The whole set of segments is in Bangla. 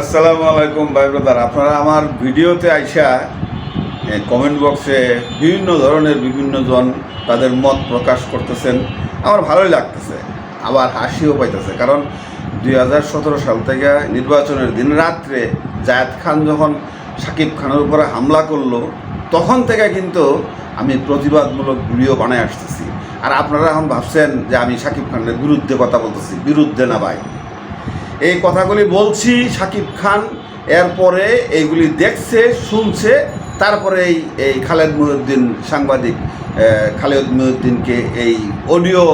আসসালামু আলাইকুম ভাই ব্রাদার। আপনারা আমার ভিডিওতে আইসা কমেন্ট বক্সে বিভিন্ন ধরনের বিভিন্ন জন তাদের মত প্রকাশ করতেছেন। আমার ভালোই লাগতেছে, আবার হাসিও পাইতেছে। কারণ 2017 সাল থেকে নির্বাচনের দিন রাত্রে জায়েদ খান যখন শাকিব খানের উপরে হামলা করলো, তখন থেকে কিন্তু আমি প্রতিবাদমূলক ভিডিও বানায় আসতেছি। আর আপনারা এখন ভাবছেন যে আমি শাকিব খানের বিরুদ্ধে কথা বলতেছি। বিরুদ্ধে না ভাই, এই কথাগুলি বলছি শাকিব খান এরপরে এইগুলি দেখছে, শুনছে, তারপরে এই খালেদ মহিউদ্দিন সাংবাদিক খালেদ মহিউদ্দিনকে এই অডিও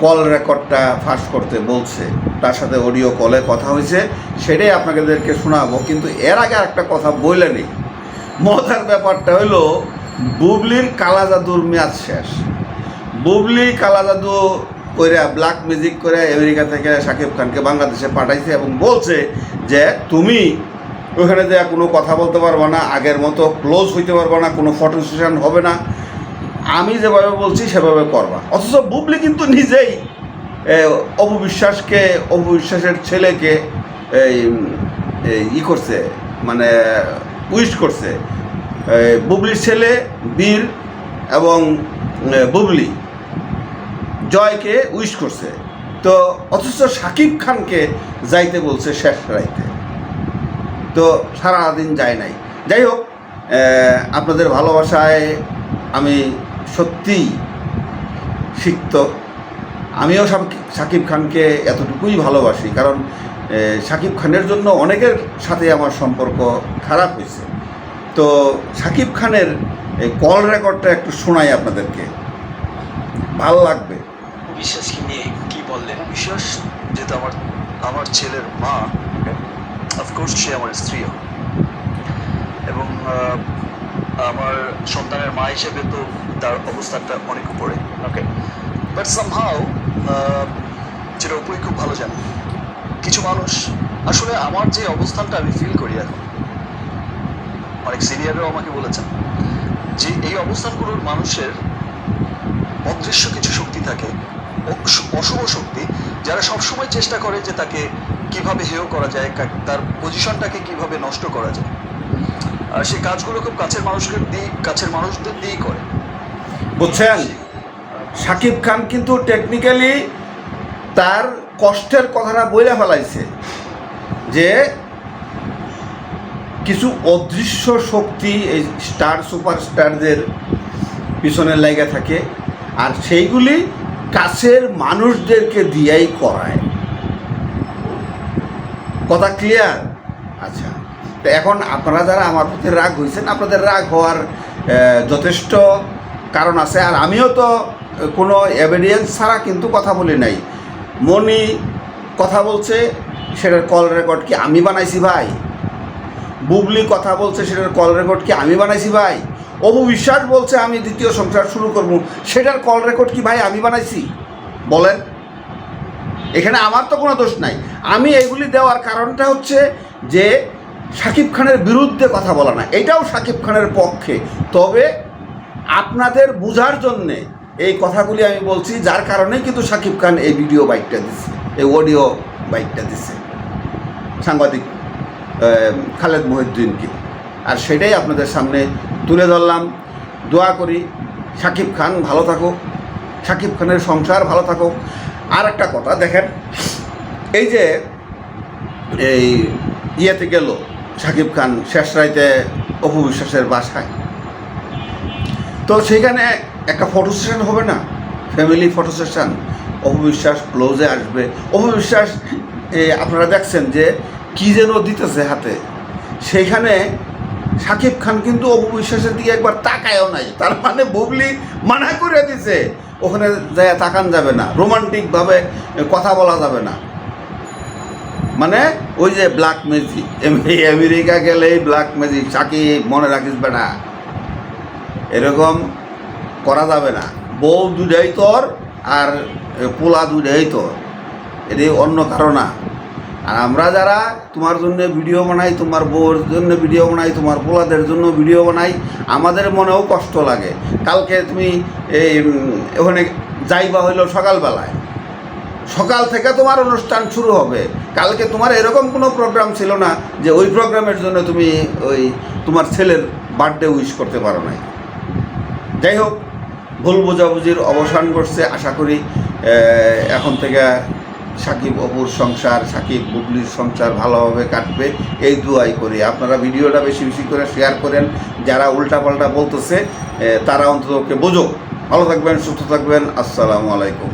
কল রেকর্ডটা ফাঁস করতে বলছে। তার সাথে অডিও কলে কথা হয়েছে, সেটাই আপনাদেরকে শোনাবো। কিন্তু এর আগে একটা কথা বলে নেই। মজার ব্যাপারটা হলো, বুবলির কালা জাদুর মেয়াদ শেষ। বুবলি কালা জাদু করে ব্ল্যাক ম্যাজিক করে আমেরিকা থেকে শাকিব খানকে বাংলাদেশে পাঠাইছে এবং বলছে যে তুমি ওখানে যে কোনো কথা বলতে পারবে না, আগের মতো ক্লোজ হইতে পারবে না, কোনো ফটো সেশন হবে না, আমি যেভাবে বলছি সেভাবে করবা। অথচ বুবলি কিন্তু নিজেই অপু বিশ্বাসের ছেলেকে করছে, মানে উইশ করছে। বুবলির ছেলে বীর এবং বুবলি জয়কে উইশ করছে। তো অথচ শাকিব খানকে যাইতে বলছে শেষ রাইতে, তো সারাদিন যায় নাই। যাই হোক, আপনাদের ভালোবাসায় আমি সত্যিই সিক্ত। আমিও শাকিব খানকে এতটুকুই ভালোবাসি, কারণ শাকিব খানের জন্য অনেকের সাথে আমার সম্পর্ক খারাপ হয়েছে। তো শাকিব খানের কল রেকর্ডটা একটু শোনাই আপনাদেরকে, ভালো লাগবে। বিশ্বাসকে নিয়ে কি বললেন? বিশ্বাস যেহেতু আমার ছেলের মা, অফকোর্স সে আমার স্ত্রীও, এবং আমার সন্তানের মা হিসেবে তো তার অবস্থাটা অনেক উপরে। ওকে, বাট সামহাও যেটা উপরে খুব ভালো জানি, কিছু মানুষ আসলে আমার যে অবস্থানটা আমি ফিল করি এখন, অনেক সিনিয়ররাও আমাকে বলেছেন যে এই অবস্থানগুলোর মানুষের অদৃশ্য কিছু শক্তি থাকে, অশুভ শক্তি, যারা সবসময় চেষ্টা করে যে তাকে কিভাবে হেয় করা যায়, তার পজিশনটাকে কিভাবে নষ্ট করা যায়। আর সেই কাজগুলো খুব কাছের মানুষদের দিয়েই করে। বুঝছেন, শাকিব খান কিন্তু টেকনিক্যালি তার কষ্টের কথাটা বইলে ফেলাইছে যে কিছু অদৃশ্য শক্তি এই সুপারস্টারদের পিছনে লেগে থাকে, আর সেইগুলি কাছের মানুষদেরকে দিয়েই করায়। কথা ক্লিয়ার? আচ্ছা, তো এখন আপনারা যারা আমার প্রতি রাগ হয়েছেন, আপনাদের রাগ হওয়ার যথেষ্ট কারণ আছে। আর আমিও তো কোনো এভিডেন্স ছাড়া কিন্তু কথা বলি নাই। মনি কথা বলছে, সেটার কল রেকর্ড কি আমি বানাইছি ভাই? বুবলি কথা বলছে, সেটার কল রেকর্ড কি আমি বানাইছি ভাই? অপু বিশ্বাস বলছে আমি দ্বিতীয় সংসার শুরু করব, সেটার কল রেকর্ড কি ভাই আমি বানাইছি? বলেন, এখানে আমার তো কোনো দোষ নাই। আমি এইগুলি দেওয়ার কারণটা হচ্ছে যে শাকিব খানের বিরুদ্ধে কথা বলা না, এটাও শাকিব খানের পক্ষে। তবে আপনাদের বোঝার জন্যে এই কথাগুলি আমি বলছি, যার কারণেই কিন্তু শাকিব খান এই ভিডিও বাইকটা দিচ্ছে, এই অডিও বাইকটা দিচ্ছে সাংবাদিক খালেদ মহিউদ্দিনকে। আর সেটাই আপনাদের সামনে তুলে ধরলাম। দোয়া করি শাকিব খান ভালো থাকুক, শাকিব খানের সংসার ভালো থাকুক। আর একটা কথা দেখেন, এই যে এই ইয়েতে গেল শাকিব খান শেষ রাইতে অপু বিশ্বাসের বাসায়, তো সেইখানে একটা ফটো সেশন হবে না, family photo session. Apu Biswas ক্লোজে আসবে। অপু বিশ্বাস আপনারা দেখছেন যে কী যেন দিতেছে হাতে, সেইখানে শাকিব খান কিন্তু অপু বিশ্বাসের দিকে একবার তাকায়ও নাই। তার মানে বুবলি মানা করে দিছে, ওখানে যায় তাকান যাবে না, রোমান্টিকভাবে কথা বলা যাবে না। মানে ওই যে ব্ল্যাক ম্যাজিক, আমেরিকা গেলেই ব্ল্যাক ম্যাজিক, শাকিব মনে রাখিস বেটা, এরকম করা যাবে না। বউ দুটাই তোর আর পোলা দুটাই তোর, এটি অন্য কারো না। আর আমরা যারা তোমার জন্য ভিডিও বানাই, তোমার বউর জন্য ভিডিও বানাই, তোমার পোলাদের জন্য ভিডিও বানাই, আমাদের মনেও কষ্ট লাগে। কালকে তুমি ওখানে যাইবা হইলো সকালবেলায়, সকাল থেকে তোমার অনুষ্ঠান শুরু হবে, কালকে তোমার এরকম কোনো প্রোগ্রাম ছিল না যে ওই প্রোগ্রামের জন্য তুমি ওই তোমার ছেলের বার্থডে উইশ করতে পারো নাই। যাই হোক, ভুল বোঝাবুঝির অবসান ঘটছে। আশা করি এখন থেকে সাকিব অপুর সংসার, সাকিব বুবলির সংসার ভালোভাবে কাটবে, এই দুয়াই করি। আপনারা ভিডিওটা বেশি বেশি করে শেয়ার করেন, যারা উল্টাপাল্টা বলতেছে তারা অন্তত ওকে বোঝো। ভালো থাকবেন, সুস্থ থাকবেন, আসসালামু আলাইকুম।